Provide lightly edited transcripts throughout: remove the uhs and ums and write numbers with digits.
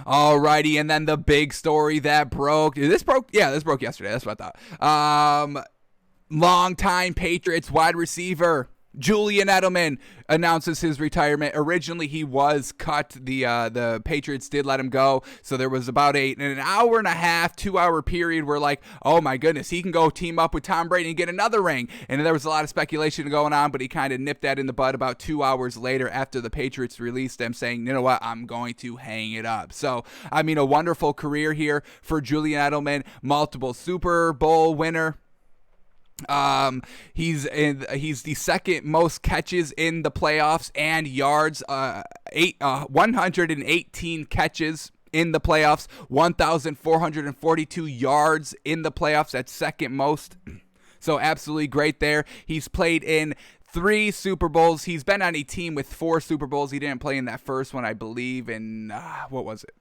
Alrighty, and then the big story that broke. This broke yesterday. That's what I thought. Longtime Patriots wide receiver Julian Edelman announces his retirement. Originally, he was cut. The Patriots did let him go, so there was about an hour and a half, 2-hour period where like, oh my goodness, he can go team up with Tom Brady and get another ring. And there was a lot of speculation going on, but he kind of nipped that in the bud about 2 hours later after the Patriots released him, saying, you know what, I'm going to hang it up. So, I mean, a wonderful career here for Julian Edelman, multiple Super Bowl winner. He's the second most catches in the playoffs and yards. 118 catches in the playoffs, 1,442 yards in the playoffs. That's second most. So absolutely great there. He's played in 3 Super Bowls. He's been on a team with 4 Super Bowls. He didn't play in that first one, I believe. And what was it?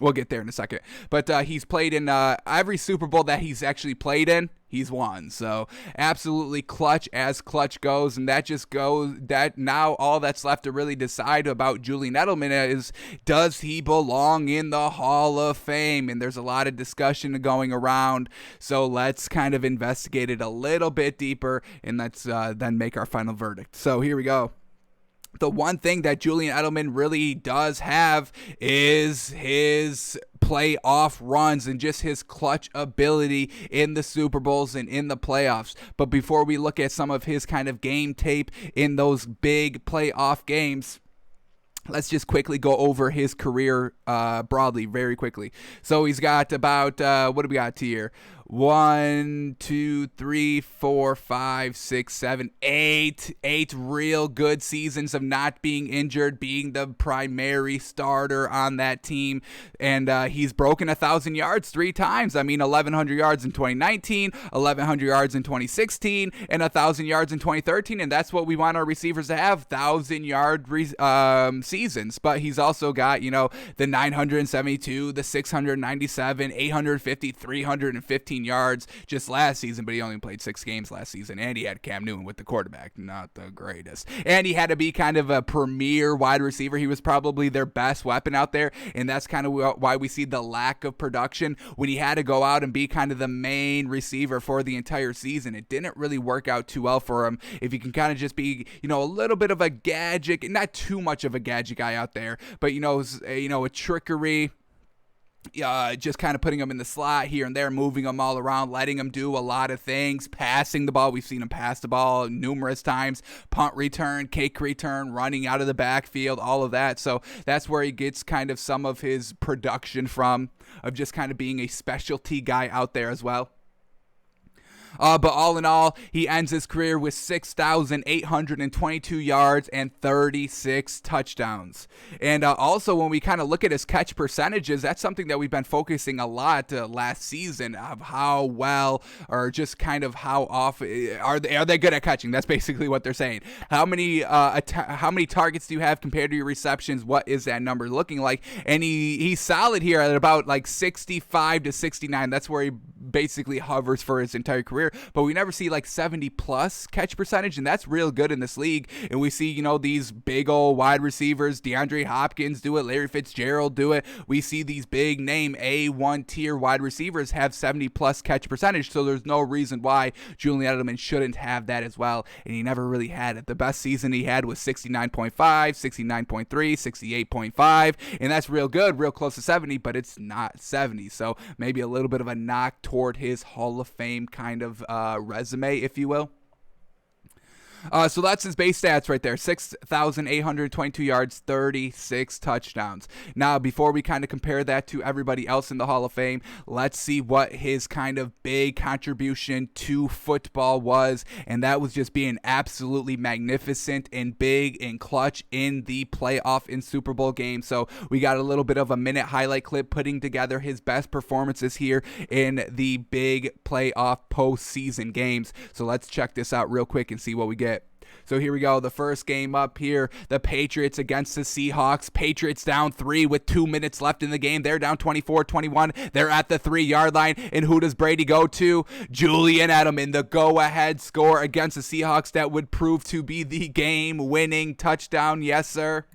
We'll get there in a second. But he's played in every Super Bowl that he's actually played in. He's won. So absolutely clutch as clutch goes. And that just goes that now all that's left to really decide about Julian Edelman is, does he belong in the Hall of Fame? And there's a lot of discussion going around. So let's kind of investigate it a little bit deeper. And let's then make our final verdict. So here we go. The one thing that Julian Edelman really does have is his playoff runs and just his clutch ability in the Super Bowls and in the playoffs. But before we look at some of his kind of game tape in those big playoff games, let's just quickly go over his career broadly, very quickly. So he's got about, what do we got here? 1, 2, 3, 4, 5, 6, 7, 8 real good seasons of not being injured, being the primary starter on that team. And he's broken 1,000 yards 3 times. I mean, 1,100 yards in 2019, 1,100 yards in 2016, and 1,000 yards in 2013. And that's what we want our receivers to have, 1,000-yard seasons. But he's also got, the 972, the 697, 850, 315 yards just last season, but he only played 6 games last season, and he had Cam Newton with the quarterback, not the greatest. And he had to be kind of a premier wide receiver. He was probably their best weapon out there, and that's kind of why we see the lack of production when he had to go out and be kind of the main receiver for the entire season. It didn't really work out too well for him. If you can kind of just be, a little bit of a gadget, not too much of a gadget guy out there, but a trickery. Just kind of putting him in the slot here and there, moving him all around, letting him do a lot of things, passing the ball. We've seen him pass the ball numerous times, punt return, kick return, running out of the backfield, all of that. So that's where he gets kind of some of his production from, of just kind of being a specialty guy out there as well. But all in all, he ends his career with 6,822 yards and 36 touchdowns. And also, when we kind of look at his catch percentages, that's something that we've been focusing a lot last season, of how well, or just kind of how often are they good at catching? That's basically what they're saying. How many targets do you have compared to your receptions? What is that number looking like? And he's solid here at about like 65 to 69. That's where he basically hovers for his entire career, but we never see like 70 plus catch percentage, and that's real good in this league. And we see, these big old wide receivers, DeAndre Hopkins do it, Larry Fitzgerald do it. We see these big name A1 tier wide receivers have 70 plus catch percentage, so there's no reason why Julian Edelman shouldn't have that as well, and he never really had it. The best season he had was 69.5, 69.3, 68.5, and that's real good, real close to 70, but it's not 70, so maybe a little bit of a knock toward his Hall of Fame kind of resume, if you will. So that's his base stats right there. 6,822 yards, 36 touchdowns. Now, before we kind of compare that to everybody else in the Hall of Fame, let's see what his kind of big contribution to football was. And that was just being absolutely magnificent and big and clutch in the playoff and Super Bowl game. So we got a little bit of a minute highlight clip putting together his best performances here in the big playoff postseason games. So let's check this out real quick and see what we get. So here we go. The first game up here, the Patriots against the Seahawks. Patriots down 3 with 2 minutes left in the game. They're down 24-21. They're at the 3-yard line. And who does Brady go to? Julian Edelman, the go-ahead score against the Seahawks that would prove to be the game-winning touchdown. Yes, sir.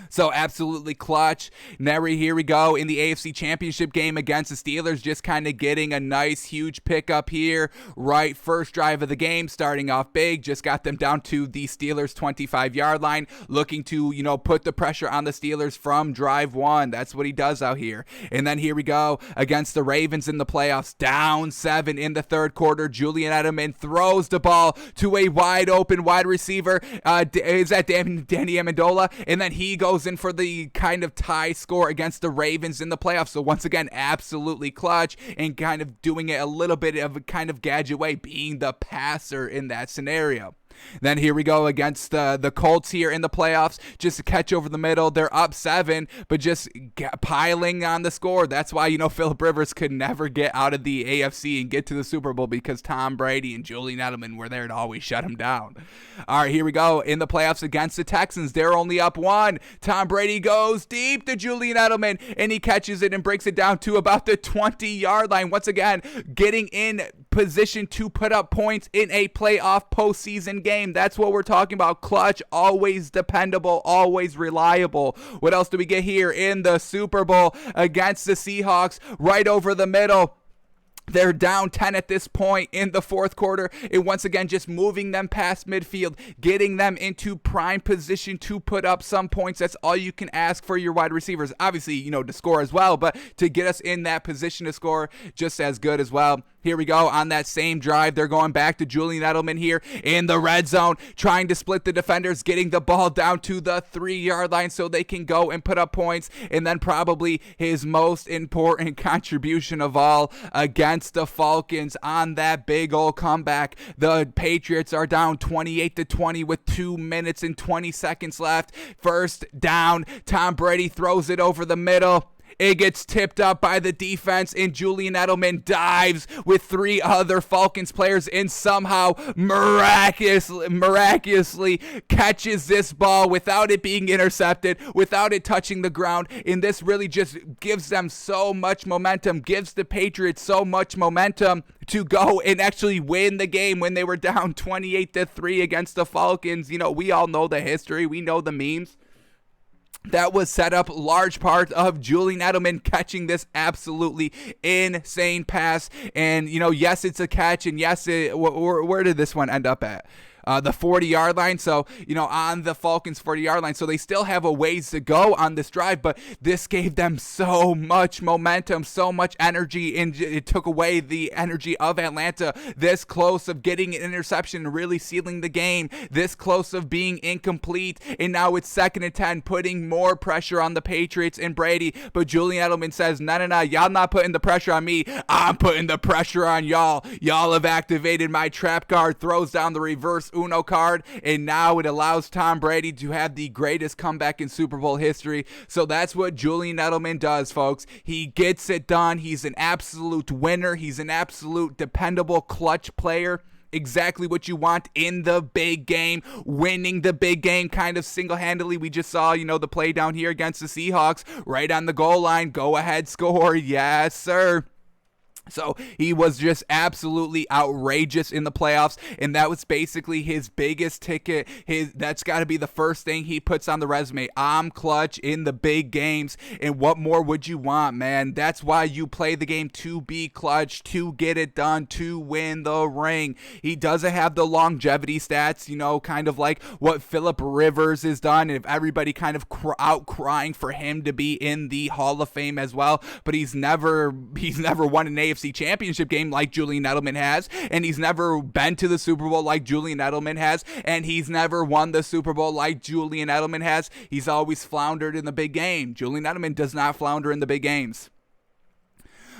So absolutely clutch. Now here we go in the AFC Championship game against the Steelers, just kind of getting a nice huge pickup here. Right, first drive of the game, starting off big, just got them down to the Steelers 25-yard line, looking to, put the pressure on the Steelers from drive one. That's what he does out here. And then here we go against the Ravens in the playoffs, down 7 in the third quarter. Julian Edelman throws the ball to a wide open wide receiver. Is that Danny Amendola? And then he goes in for the kind of tie score against the Ravens in the playoffs. So once again, absolutely clutch and kind of doing it a little bit of a kind of gadget way, being the passer in that scenario. Then here we go against the Colts here in the playoffs. Just a catch over the middle. They're up 7, but just piling on the score. That's why, Phillip Rivers could never get out of the AFC and get to the Super Bowl, because Tom Brady and Julian Edelman were there to always shut him down. All right, here we go in the playoffs against the Texans. They're only up 1. Tom Brady goes deep to Julian Edelman, and he catches it and breaks it down to about the 20-yard line. Once again, getting in position to put up points in a playoff postseason game. That's what we're talking about. Clutch, always dependable, always reliable. What else do we get here in the Super Bowl against the Seahawks? Right over the middle. They're down 10 at this point in the fourth quarter. And once again, just moving them past midfield, getting them into prime position to put up some points. That's all you can ask for your wide receivers. Obviously, to score as well, but to get us in that position to score, just as good as well. Here we go on that same drive. They're going back to Julian Edelman here in the red zone, trying to split the defenders, getting the ball down to the 3-yard line so they can go and put up points. And then probably his most important contribution of all against the Falcons on that big old comeback. The Patriots are down 28-20 with 2 minutes and 20 seconds left. First down, Tom Brady throws it over the middle. It gets tipped up by the defense, and Julian Edelman dives with 3 other Falcons players and somehow miraculously catches this ball without it being intercepted, without it touching the ground. And this really just gives them so much momentum, gives the Patriots so much momentum to go and actually win the game when they were down 28-3 against the Falcons. We all know the history. We know the memes. That was set up large part of Julian Edelman catching this absolutely insane pass. And, yes, it's a catch. And yes, where did this one end up at? The 40-yard line. So, on the Falcons 40-yard line. So they still have a ways to go on this drive, but this gave them so much momentum, so much energy, and it took away the energy of Atlanta. This close of getting an interception, really sealing the game, this close of being incomplete, and now it's 2nd and 10, putting more pressure on the Patriots and Brady. But Julian Edelman says, no, y'all not putting the pressure on me. I'm putting the pressure on y'all. Y'all have activated my trap card, throws down the reverse Uno card, and now it allows Tom Brady to have the greatest comeback in Super Bowl history. So that's what Julian Edelman does, folks. He gets it done. He's an absolute winner. He's an absolute dependable clutch player. Exactly what you want in the big game, winning the big game kind of single-handedly. We just saw, the play down here against the Seahawks, right on the goal line, go ahead, score. Yes, sir. So he was just absolutely outrageous in the playoffs, and that was basically his biggest ticket. That's got to be the first thing he puts on the resume. I'm clutch in the big games, and what more would you want, man? That's why you play the game, to be clutch, to get it done, to win the ring. He doesn't have the longevity stats, kind of like what Phillip Rivers has done, and if everybody kind of out crying for him to be in the Hall of Fame as well, but he's never won an AFC Championship game like Julian Edelman has, and he's never been to the Super Bowl like Julian Edelman has, and he's never won the Super Bowl like Julian Edelman has. He's always floundered in the big game. Julian Edelman does not flounder in the big games.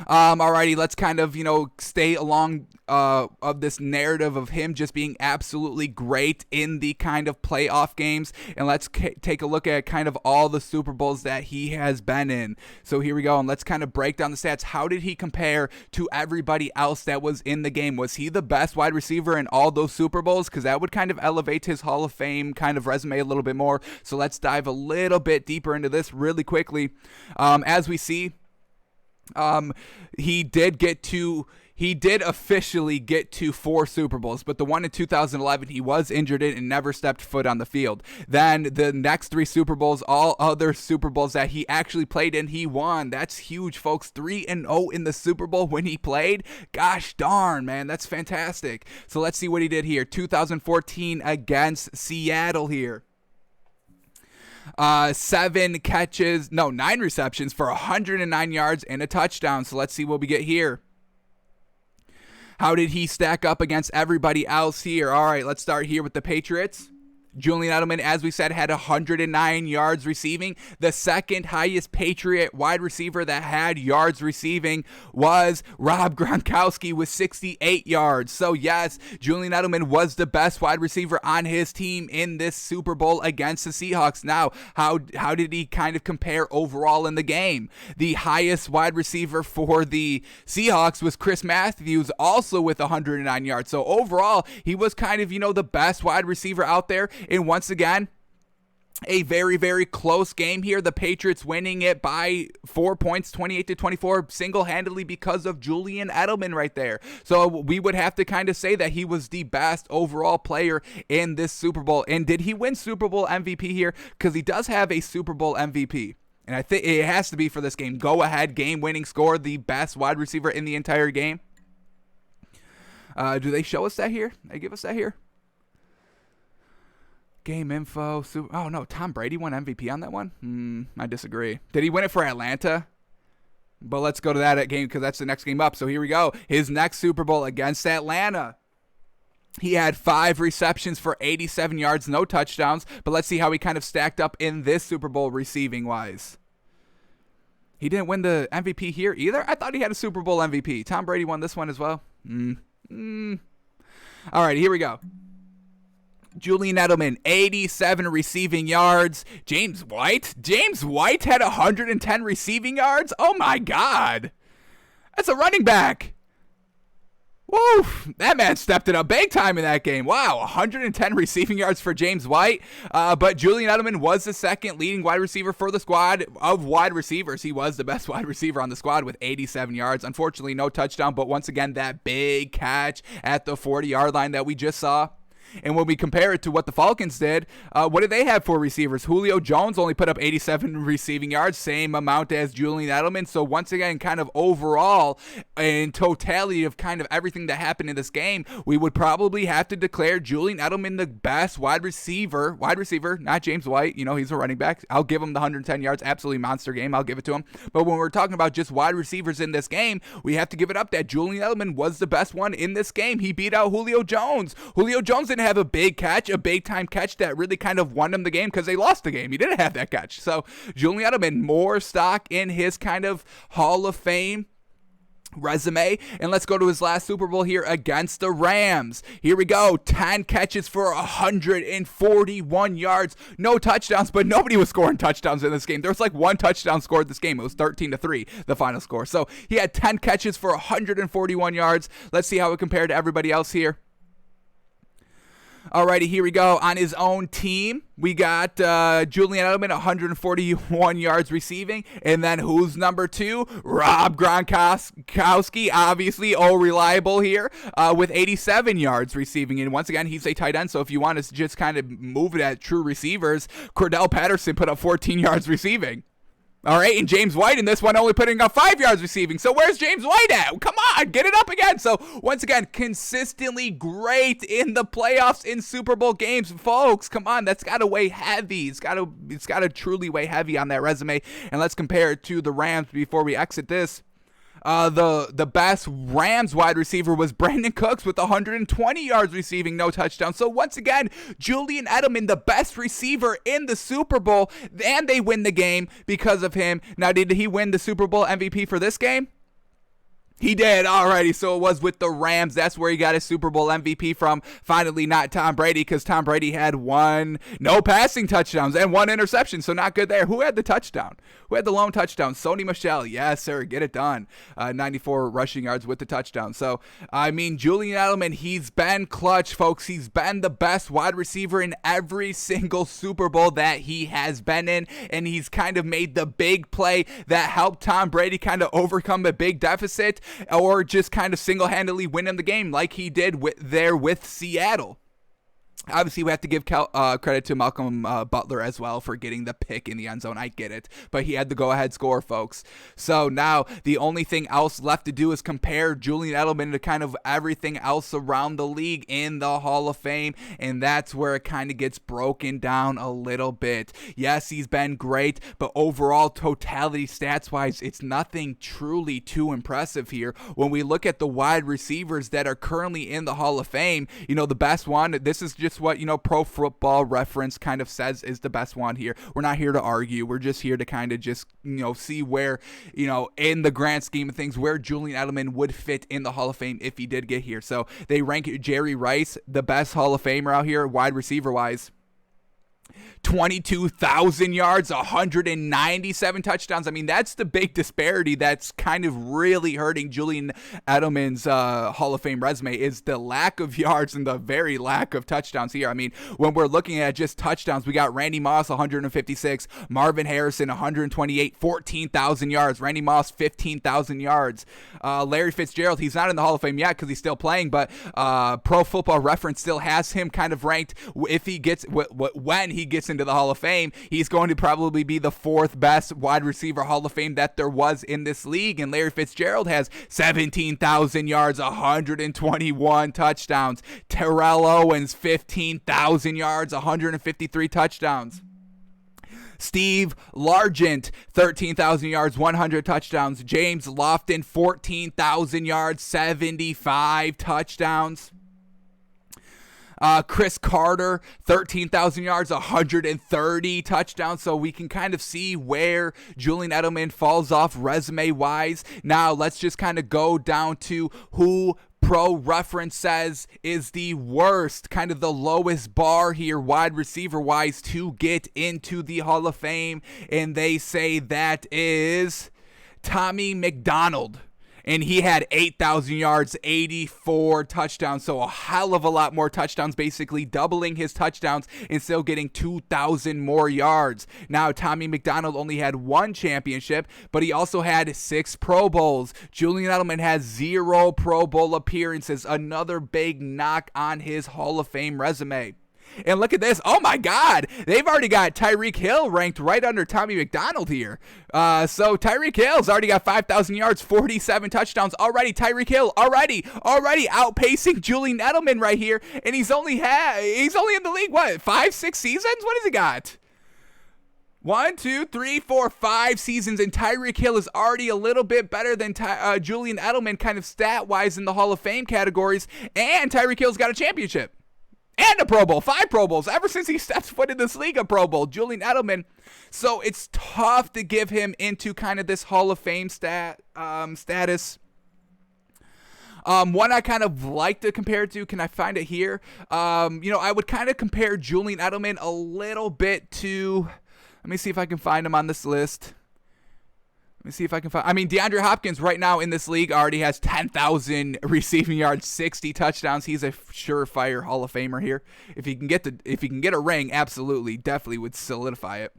Alrighty, let's kind of, stay along of this narrative of him just being absolutely great in the kind of playoff games, and let's take a look at kind of all the Super Bowls that he has been in. So here we go, and let's kind of break down the stats. How did he compare to everybody else that was in the game? Was he the best wide receiver in all those Super Bowls? Because that would kind of elevate his Hall of Fame kind of resume a little bit more. So let's dive a little bit deeper into this really quickly. As we see, he did get to he did officially get to 4 Super Bowls, but the one in 2011 he was injured in and never stepped foot on the field. Then the next 3 Super Bowls, all other Super Bowls that he actually played in, he won. That's huge, folks. 3-0 in the Super Bowl when he played. Gosh darn, man, that's fantastic. So let's see what he did here. 2014 against Seattle here. 9 receptions for 109 yards and a touchdown. So let's see what we get here. How did he stack up against everybody else here? All right, let's start here with the Patriots. Julian Edelman, as we said, had 109 yards receiving. The second highest Patriot wide receiver that had yards receiving was Rob Gronkowski with 68 yards. So yes, Julian Edelman was the best wide receiver on his team in this Super Bowl against the Seahawks. Now, how did he kind of compare overall in the game? The highest wide receiver for the Seahawks was Chris Matthews, also with 109 yards. So overall, he was kind of, the best wide receiver out there. And once again, a very, very close game here. The Patriots winning it by 4 points, 28-24, single-handedly because of Julian Edelman right there. So we would have to kind of say that he was the best overall player in this Super Bowl. And did he win Super Bowl MVP here? Because he does have a Super Bowl MVP. And I think it has to be for this game. Go ahead, game-winning score, the best wide receiver in the entire game. Do they show us that here? They give us that here? Game info. Oh, no. Tom Brady won MVP on that one? I disagree. Did he win it for Atlanta? But let's go to that game because that's the next game up. So here we go. His next Super Bowl against Atlanta. He had 5 receptions for 87 yards, no touchdowns. But let's see how he kind of stacked up in this Super Bowl receiving-wise. He didn't win the MVP here either? I thought he had a Super Bowl MVP. Tom Brady won this one as well. All right, here we go. Julian Edelman, 87 receiving yards. James White had 110 receiving yards? Oh, my God. That's a running back. Woo, that man stepped it up big time in that game. Wow, 110 receiving yards for James White. But Julian Edelman was the second leading wide receiver for the squad of wide receivers. He was the best wide receiver on the squad with 87 yards. Unfortunately, no touchdown, but once again, that big catch at the 40-yard line that we just saw. And when we compare it to what the Falcons did, what did they have for receivers? Julio Jones only put up 87 receiving yards, same amount as Julian Edelman. So once again, kind of overall, in totality of kind of everything that happened in this game, we would probably have to declare Julian Edelman the best wide receiver, not James White. He's a running back. I'll give him the 110 yards, absolutely monster game. I'll give it to him. But when we're talking about just wide receivers in this game, we have to give it up that Julian Edelman was the best one in this game. He beat out Julio Jones. Julio Jones didn't have a big time catch that really kind of won him the game because they lost the game. He didn't have that catch. So Julian Edelman, more stock in his kind of Hall of Fame resume. And let's go to his last Super Bowl here against the Rams. Here we go. 10 catches for 141 yards. No touchdowns, but nobody was scoring touchdowns in this game. There was like 1 touchdown scored this game. It was 13-3, the final score. So he had 10 catches for 141 yards. Let's see how it compared to everybody else here. Alrighty, here we go. On his own team, we got Julian Edelman, 141 yards receiving. And then who's number 2? Rob Gronkowski, obviously, reliable here, with 87 yards receiving. And once again, he's a tight end, so if you want to just kind of move it at true receivers, Cordell Patterson put up 14 yards receiving. All right, and James White in this one only putting up 5 yards receiving. So where's James White at? Come on, get it up again. So once again, consistently great in the playoffs in Super Bowl games, folks. Come on, that's got to weigh heavy. It's got to truly weigh heavy on that resume. And let's compare it to the Rams before we exit this. The best Rams wide receiver was Brandon Cooks with 120 yards receiving, no touchdown. So once again, Julian Edelman, the best receiver in the Super Bowl, and they win the game because of him. Now, did he win the Super Bowl MVP for this game? He did. Alrighty, so it was with the Rams. That's where he got his Super Bowl MVP from. Finally, not Tom Brady, because Tom Brady had no passing touchdowns and 1 interception, so not good there. Who had the touchdown? Who had the lone touchdown? Sony Michel. Yes, sir. Get it done. 94 rushing yards with the touchdown. So, Julian Edelman, he's been clutch, folks. He's been the best wide receiver in every single Super Bowl that he has been in, and he's kind of made the big play that helped Tom Brady kind of overcome a big deficit. or just kind of single-handedly win him the game like he did with Seattle. Obviously, we have to give credit to Malcolm Butler as well for getting the pick in the end zone. I get it. But he had the go-ahead score, folks. So now the only thing else left to do is compare Julian Edelman to kind of everything else around the league in the Hall of Fame. And that's where it kind of gets broken down a little bit. Yes, he's been great. But overall, totality stats-wise, it's nothing truly too impressive here. When we look at the wide receivers that are currently in the Hall of Fame, the best one, this is just what Pro Football Reference kind of says is the best one here. We're not here to argue. We're just here to kind of just see where in the grand scheme of things where Julian Edelman would fit in the Hall of Fame if he did get here. So they rank Jerry Rice the best Hall of Famer out here wide receiver wise. 22,000 yards, 197 touchdowns. I mean, that's the big disparity that's kind of really hurting Julian Edelman's Hall of Fame resume is the lack of yards and the very lack of touchdowns here. I mean, when we're looking at just touchdowns, we got Randy Moss, 156, Marvin Harrison, 128, 14,000 yards. Randy Moss, 15,000 yards. Larry Fitzgerald, he's not in the Hall of Fame yet because he's still playing, but Pro Football Reference still has him kind of ranked if he gets when he gets into the Hall of Fame, he's going to probably be the fourth best wide receiver Hall of Fame that there was in this league. And Larry Fitzgerald has 17,000 yards, 121 touchdowns. Terrell Owens, 15,000 yards, 153 touchdowns. Steve Largent, 13,000 yards, 100 touchdowns. James Lofton, 14,000 yards, 75 touchdowns. Chris Carter, 13,000 yards, 130 touchdowns. So we can kind of see where Julian Edelman falls off resume-wise. Now, let's just kind of go down to who Pro Reference says is the worst, kind of the lowest bar here, wide receiver-wise, to get into the Hall of Fame. And they say that is Tommy McDonald. And he had 8,000 yards, 84 touchdowns, so a hell of a lot more touchdowns, basically doubling his touchdowns and still getting 2,000 more yards. Now, Tommy McDonald only had one championship, but he also had 6 Pro Bowls. Julian Edelman has 0 Pro Bowl appearances, another big knock on his Hall of Fame resume. And look at this. Oh, my God. They've already got Tyreek Hill ranked right under Tommy McDonald here. So Tyreek Hill's already got 5,000 yards, 47 touchdowns already. Tyreek Hill already outpacing Julian Edelman right here. And he's only in the league, 5-6 seasons? What has he got? 1, 2, 3, 4, 5 seasons, and Tyreek Hill is already a little bit better than Julian Edelman kind of stat-wise in the Hall of Fame categories. And Tyreek Hill's got a championship. And a Pro Bowl, 5 Pro Bowls. Ever since he stepped foot in this league, a Pro Bowl, Julian Edelman. So it's tough to give him into kind of this Hall of Fame status. One I kind of like to compare it to, can I find it here? I would kind of compare Julian Edelman a little bit to, let me see if I can find him on this list. DeAndre Hopkins right now in this league already has 10,000 receiving yards, 60 touchdowns. He's a surefire Hall of Famer here. If he can get a ring, absolutely, definitely would solidify it.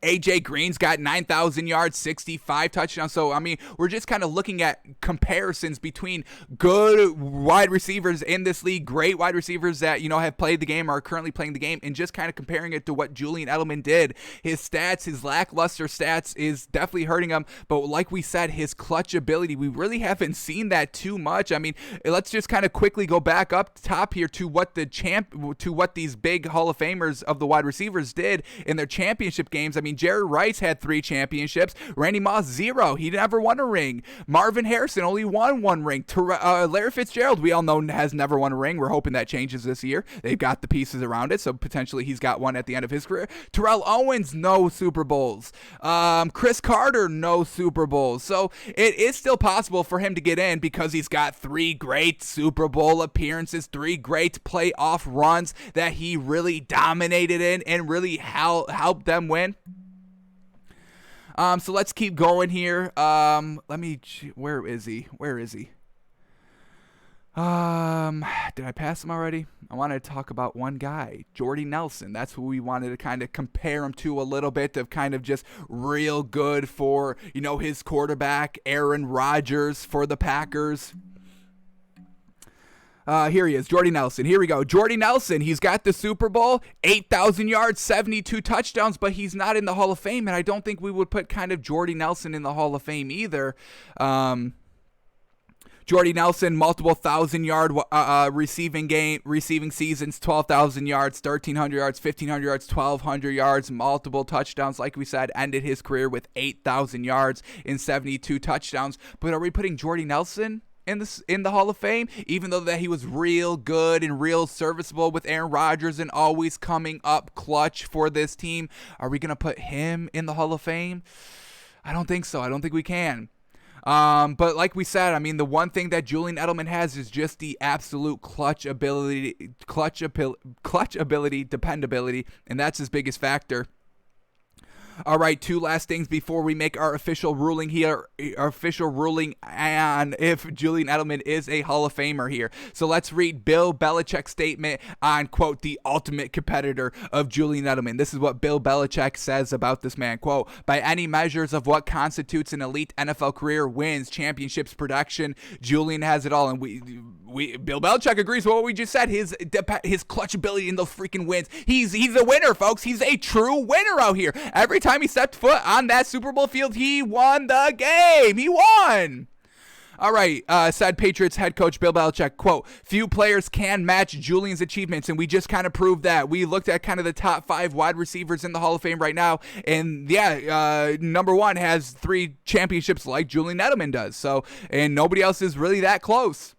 AJ Green's got 9,000 yards, 65 touchdowns. So, I mean, we're just kind of looking at comparisons between good wide receivers in this league, great wide receivers that, have played the game or are currently playing the game, and just kind of comparing it to what Julian Edelman did. His stats, his lackluster stats is definitely hurting him. But like we said, his clutch ability, we really haven't seen that too much. I mean, let's just kind of quickly go back up top here to what these big Hall of Famers of the wide receivers did in their championship games. I mean, Jerry Rice had 3 championships. Randy Moss, 0. He never won a ring. Marvin Harrison only won 1 ring. Larry Fitzgerald, we all know, has never won a ring. We're hoping that changes this year. They've got the pieces around it, so potentially he's got one at the end of his career. Terrell Owens, no Super Bowls. Chris Carter, no Super Bowls. So it is still possible for him to get in because he's got 3 great Super Bowl appearances, 3 great playoff runs that he really dominated in and really helped them win. So let's keep going here. Where is he? Did I pass him already? I wanted to talk about one guy, Jordy Nelson. That's who we wanted to kind of compare him to a little bit, of kind of just real good for, his quarterback, Aaron Rodgers for the Packers. Here he is, Jordy Nelson. Here we go. Jordy Nelson, he's got the Super Bowl, 8,000 yards, 72 touchdowns, but he's not in the Hall of Fame, and I don't think we would put kind of Jordy Nelson in the Hall of Fame either. Jordy Nelson, multiple 1,000-yard receiving seasons, 12,000 yards, 1,300 yards, 1,500 yards, 1,200 yards, multiple touchdowns. Like we said, ended his career with 8,000 yards in 72 touchdowns. But are we putting Jordy Nelson in the Hall of Fame, even though that he was real good and real serviceable with Aaron Rodgers and always coming up clutch for this team? Are we going to put him in the Hall of Fame? I don't think so. I don't think we can. But like we said, I mean, the one thing that Julian Edelman has is just the absolute clutch ability, dependability, and that's his biggest factor. All right, two last things before we make our official ruling here, on if Julian Edelman is a Hall of Famer here. So let's read Bill Belichick's statement on, quote, the ultimate competitor of Julian Edelman. This is what Bill Belichick says about this man, quote, by any measures of what constitutes an elite NFL career, wins, championships, production, Julian has it all. And Bill Belichick agrees with what we just said, his clutch ability in those freaking wins. He's a winner, folks. He's a true winner out here. Every time he stepped foot on that Super Bowl field, he won the game. He won. All right, said Patriots head coach Bill Belichick, quote, few players can match Julian's achievements, and we just kind of proved that. We looked at kind of the top 5 wide receivers in the Hall of Fame right now, and number 1 has 3 championships like Julian Edelman does. So, and nobody else is really that close.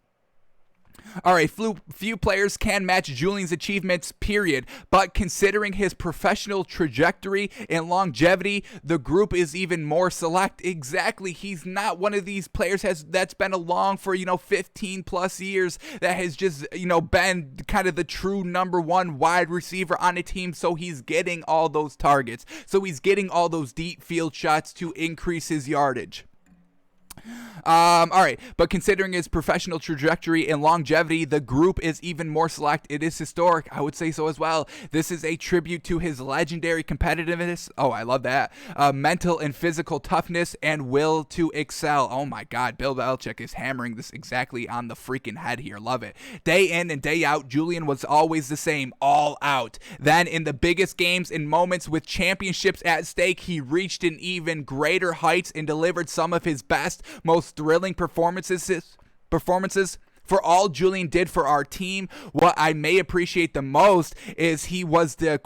All right, few players can match Julian's achievements, period. But considering his professional trajectory and longevity, the group is even more select. Exactly. He's not one of these players that's been along for, 15 plus years, that has just, been kind of the true number 1 wide receiver on a team. So he's getting all those targets. So he's getting all those deep field shots to increase his yardage. All right, but considering his professional trajectory and longevity, the group is even more select. It is historic. I would say so as well. This is a tribute to his legendary competitiveness. Oh, I love that. Mental and physical toughness and will to excel. Oh my God, Bill Belichick is hammering this exactly on the freaking head here. Love it. Day in and day out, Julian was always the same, all out. Then in the biggest games and moments with championships at stake, he reached an even greater heights and delivered some of his best, most thrilling performances. For all Julian did for our team, what I may appreciate the most is he was the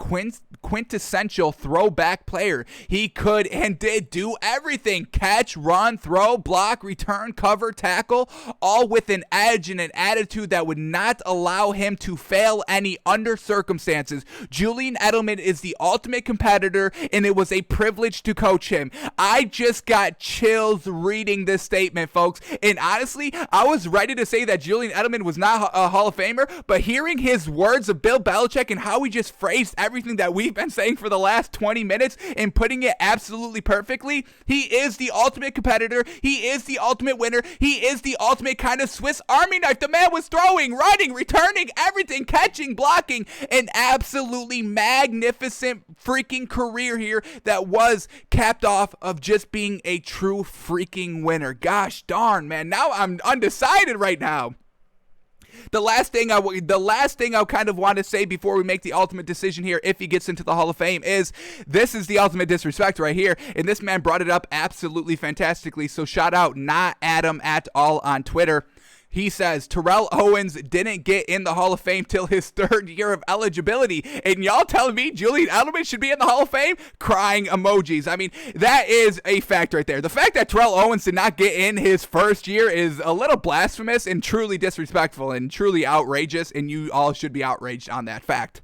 quintessential throwback player. He could and did do everything: catch, run, throw, block, return, cover, tackle, all with an edge and an attitude that would not allow him to fail any under circumstances. Julian Edelman is the ultimate competitor, and it was a privilege to coach him. I just got chills reading this statement, folks, and honestly, I was ready to say that Julian Edelman was not a Hall of Famer, but hearing his words of Bill Belichick and how he just phrased everything that we've been saying for the last 20 minutes and putting it absolutely perfectly, he is the ultimate competitor. He is the ultimate winner. He is the ultimate kind of Swiss Army knife. The man was throwing, running, returning, everything, catching, blocking, an absolutely magnificent freaking career here that was capped off of just being a true freaking winner. Gosh darn, man. Now I'm undecided right now. The last thing I kind of want to say before we make the ultimate decision here, if he gets into the Hall of Fame, is this is the ultimate disrespect right here, and this man brought it up absolutely fantastically. So shout out not Adam at all on Twitter. He says Terrell Owens didn't get in the Hall of Fame till his 3rd year of eligibility. And y'all telling me Julian Edelman should be in the Hall of Fame? Crying emojis. I mean, that is a fact right there. The fact that Terrell Owens did not get in his 1st year is a little blasphemous and truly disrespectful and truly outrageous, and you all should be outraged on that fact.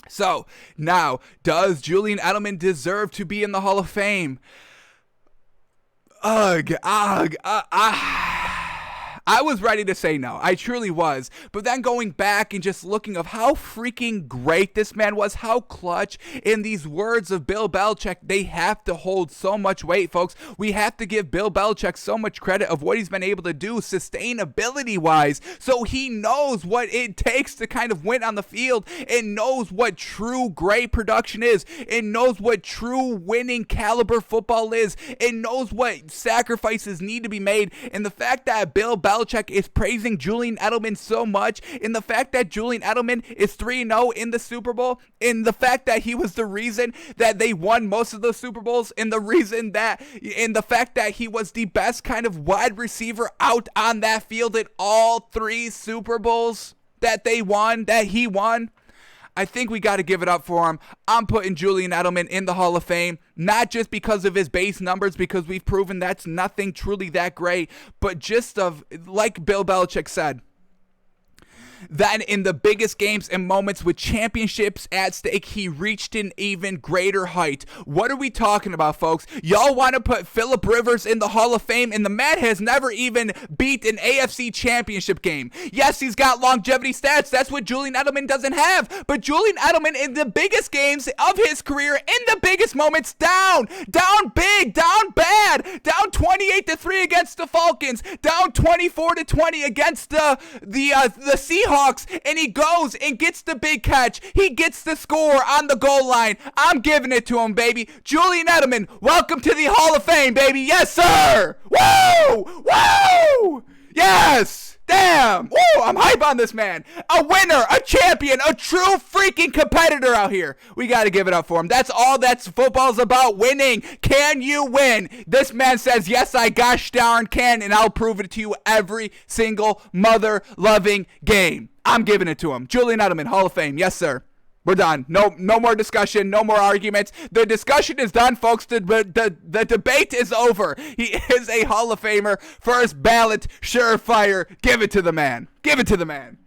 So, now, does Julian Edelman deserve to be in the Hall of Fame? I was ready to say no. I truly was. But then going back and just looking of how freaking great this man was, how clutch, in these words of Bill Belichick, they have to hold so much weight, folks. We have to give Bill Belichick so much credit of what he's been able to do sustainability-wise. So he knows what it takes to kind of win on the field and knows what true great production is and knows what true winning caliber football is and knows what sacrifices need to be made. And the fact that Bill Belichick is praising Julian Edelman so much, and the fact that Julian Edelman is 3-0 in the Super Bowl, and the fact that he was the reason that they won most of those Super Bowls, and the fact that he was the best kind of wide receiver out on that field in all 3 Super Bowls that he won. I think we got to give it up for him. I'm putting Julian Edelman in the Hall of Fame, not just because of his base numbers, because we've proven that's nothing truly that great, but just like Bill Belichick said, that in the biggest games and moments with championships at stake, he reached an even greater height. What are we talking about, folks? Y'all want to put Phillip Rivers in the Hall of Fame, and the man has never even beat an AFC championship game. Yes, he's got longevity stats. That's what Julian Edelman doesn't have. But Julian Edelman, in the biggest games of his career, in the biggest moments, down big, down bad, down 28-3 against the Falcons, down 24-20 against the Seahawks, and he goes and gets the big catch. He gets the score on the goal line. I'm giving it to him, baby. Julian Edelman, welcome to the Hall of Fame, baby. Yes, sir. Woo! Woo! Yes! Damn! Woo! I'm hype on this man. A winner, a champion, a true freaking competitor out here. We got to give it up for him. That's all that's football's about, winning. Can you win? This man says, yes, I gosh darn can, and I'll prove it to you every single mother-loving game. I'm giving it to him. Julian Edelman, Hall of Fame. Yes, sir. We're done. No more discussion. No more arguments. The discussion is done, folks. The debate is over. He is a Hall of Famer. First ballot, surefire. Give it to the man. Give it to the man.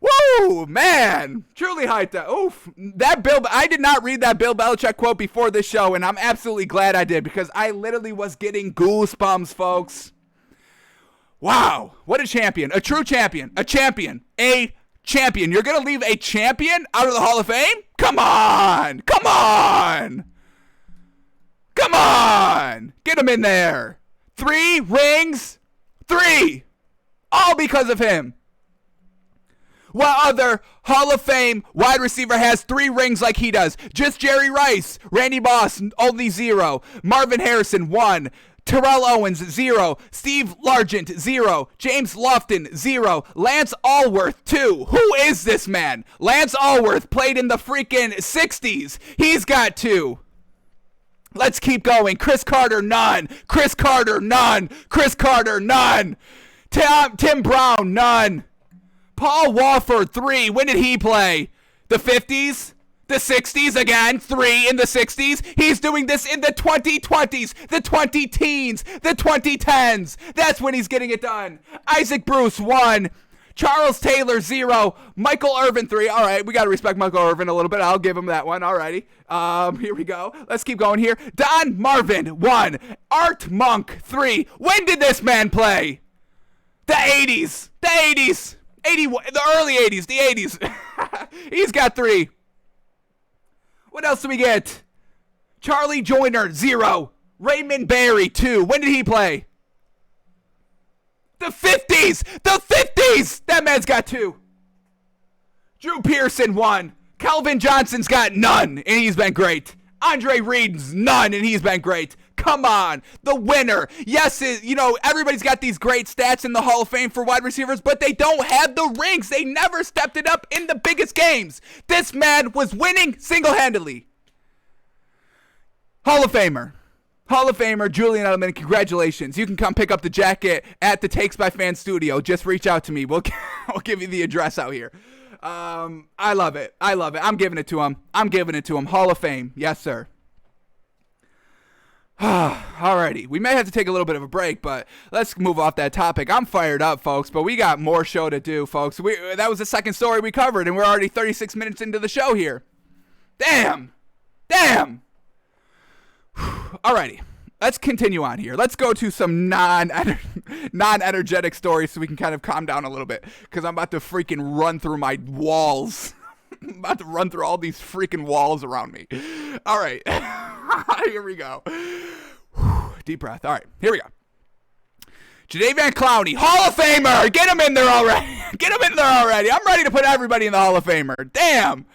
Woo, man. Truly hyped up. Oof. I did not read that Bill Belichick quote before this show, and I'm absolutely glad I did because I literally was getting goosebumps, folks. Wow. What a champion. A true champion. A champion. A champion. You're going to leave a champion out of the Hall of Fame? Come on. Come on. Come on. Get him in there. 3 rings. 3. All because of him. What other Hall of Fame wide receiver has 3 rings like he does? Just Jerry Rice. Randy Moss, only 0. Marvin Harrison, 1. Terrell Owens, 0. Steve Largent, 0. James Lofton, 0. Lance Allworth, 2. Who is this man? Lance Allworth played in the freaking 60s. He's got 2. Let's keep going. Chris Carter, none. Chris Carter, none. Chris Carter, none. Tim Brown, none. Paul Walford, 3. When did he play? The 50s? The 60s again, 3 in the 60s. He's doing this in the 2020s, the 20-teens, the 2010s. That's when he's getting it done. Isaac Bruce, 1. Charles Taylor, 0. Michael Irvin, 3. All right, we got to respect Michael Irvin a little bit. I'll give him that one. All righty. Here we go. Let's keep going here. Don Marvin, 1. Art Monk, 3. When did this man play? The 80s. The 80s. 81. The early 80s. The 80s. He's got 3. What else do we get? Charlie Joyner, 0. Raymond Berry, 2. When did he play? The 50s! The 50s! That man's got 2. Drew Pearson, 1. Calvin Johnson's got none, and he's been great. Andre Reed's none, and he's been great. Come on, the winner. Yes, everybody's got these great stats in the Hall of Fame for wide receivers, but they don't have the rings. They never stepped it up in the biggest games. This man was winning single-handedly. Hall of Famer. Hall of Famer Julian Edelman, congratulations. You can come pick up the jacket at the Takes by Fans studio. Just reach out to me. We'll give you the address out here. I love it. I love it. I'm giving it to him. I'm giving it to him. Hall of Fame. Yes, sir. Alrighty, we may have to take a little bit of a break, but let's move off that topic. I'm fired up, folks, but we got more show to do, folks. That was the second story we covered, and we're already 36 minutes into the show here. Damn. Alrighty, let's continue on here. Let's go to some non-energetic stories so we can kind of calm down a little bit, because I'm about to freaking run through my walls. I'm about to run through all these freaking walls around me. All right. Here we go. Deep breath. All right. Here we go. Jadeveon Clowney, Hall of Famer. Get him in there already. Get him in there already. I'm ready to put everybody in the Hall of Famer. Damn.